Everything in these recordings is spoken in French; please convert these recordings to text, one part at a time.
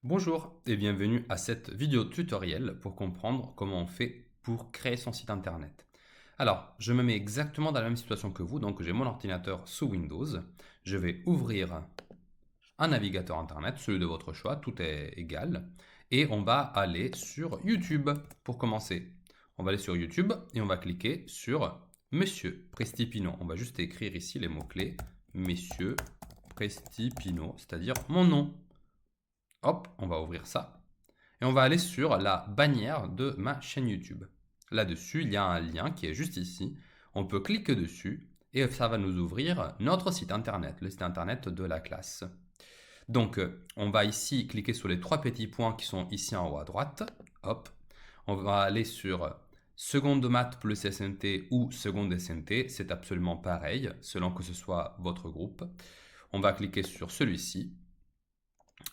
Bonjour et bienvenue à cette vidéo tutoriel pour comprendre comment on fait pour créer son site internet. Alors, je me mets exactement dans la même situation que vous, donc j'ai mon ordinateur sous Windows. Je vais ouvrir un navigateur internet, celui de votre choix, tout est égal. Et on va aller sur YouTube pour commencer. On va aller sur YouTube et on va cliquer sur Monsieur Prestipino. On va juste écrire ici les mots-clés Monsieur Prestipino, c'est-à-dire mon nom. Hop, on va ouvrir ça. Et on va aller sur la bannière de ma chaîne YouTube. Là-dessus, il y a un lien qui est juste ici. On peut cliquer dessus et ça va nous ouvrir notre site internet, le site internet de la classe. Donc, on va ici cliquer sur les trois petits points qui sont ici en haut à droite. Hop, on va aller sur seconde de maths plus SNT ou seconde SNT. C'est absolument pareil, selon que ce soit votre groupe. On va cliquer sur celui-ci.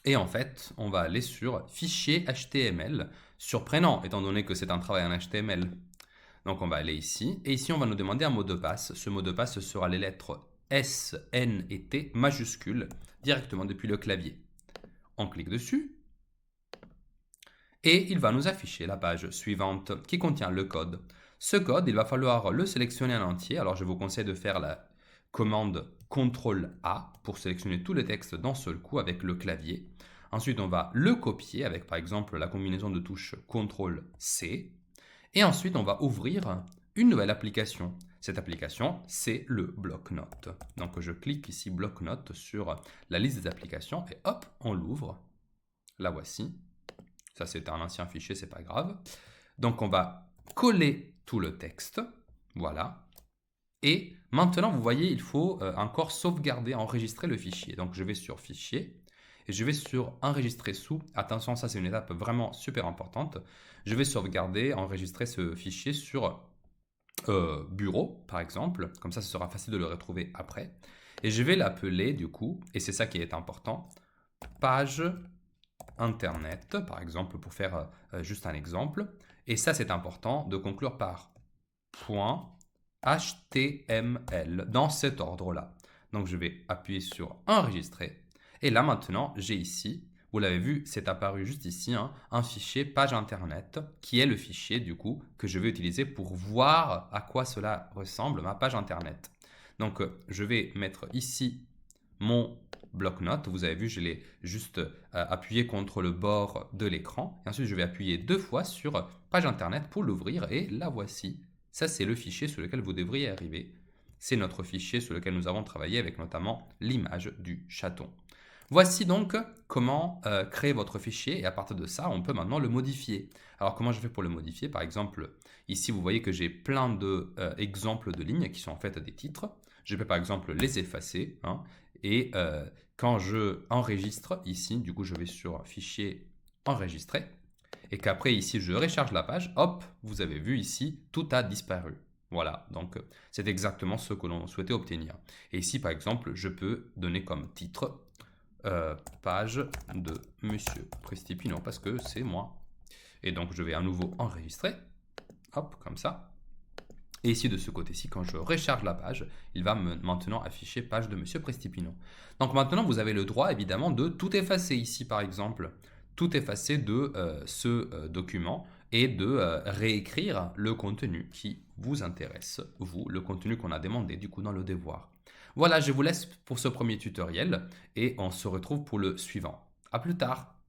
Et en fait, on va aller sur fichier HTML. Surprenant, étant donné que c'est un travail en HTML. Donc on va aller ici, et ici on va nous demander un mot de passe. Ce mot de passe sera les lettres S, N et T majuscules, directement depuis le clavier. On clique dessus, et il va nous afficher la page suivante qui contient le code. Ce code, il va falloir le sélectionner en entier. Alors je vous conseille de faire la commande CTRL-A pour sélectionner tous les textes d'un seul coup avec le clavier. Ensuite, on va le copier avec par exemple la combinaison de touches CTRL-C. Et ensuite, on va ouvrir une nouvelle application. Cette application, c'est le bloc-notes. Donc je clique ici bloc-notes sur la liste des applications et hop, on l'ouvre. La voici. Ça, c'est un ancien fichier, c'est pas grave. Donc, on va coller tout le texte. Voilà. Et maintenant, vous voyez, il faut encore sauvegarder, enregistrer le fichier. Donc, je vais sur Fichier et je vais sur Enregistrer sous. Attention, ça, c'est une étape vraiment super importante. Je vais sauvegarder, enregistrer ce fichier sur Bureau, par exemple. Comme ça, ce sera facile de le retrouver après. Et je vais l'appeler, du coup, et c'est ça qui est important, page internet, par exemple, pour faire juste un exemple. Et ça, c'est important de conclure par .html dans cet ordre-là. Donc, je vais appuyer sur enregistrer. Et là, maintenant, j'ai ici, vous l'avez vu, c'est apparu juste ici, un fichier page internet qui est le fichier, du coup, que je vais utiliser pour voir à quoi cela ressemble, ma page internet. Donc, je vais mettre ici mon bloc-notes. Vous avez vu, je l'ai juste appuyé contre le bord de l'écran. Et ensuite, je vais appuyer deux fois sur page internet pour l'ouvrir. Et la voici. Ça, c'est le fichier sur lequel vous devriez arriver. C'est notre fichier sur lequel nous avons travaillé avec notamment l'image du chaton. Voici donc comment créer votre fichier et à partir de ça, on peut maintenant le modifier. Alors comment je fais pour le modifier? Par exemple, ici vous voyez que j'ai plein d'exemples de lignes qui sont en fait des titres. Je peux par exemple les effacer et quand je enregistre ici, du coup je vais sur fichier enregistrer et qu'après ici je recharge la page, hop, vous avez vu ici, tout a disparu. Voilà, donc c'est exactement ce que l'on souhaitait obtenir. Et ici par exemple, je peux donner comme titre page de Monsieur Prestipino parce que c'est moi. Et donc je vais à nouveau enregistrer, hop, comme ça. Et ici de ce côté-ci, quand je recharge la page, il va maintenant afficher page de Monsieur Prestipino. Donc maintenant, vous avez le droit évidemment de tout effacer ici par exemple. Tout effacer de ce document et de réécrire le contenu qui vous intéresse, vous, le contenu qu'on a demandé du coup dans le devoir. Voilà, je vous laisse pour ce premier tutoriel et on se retrouve pour le suivant. À plus tard!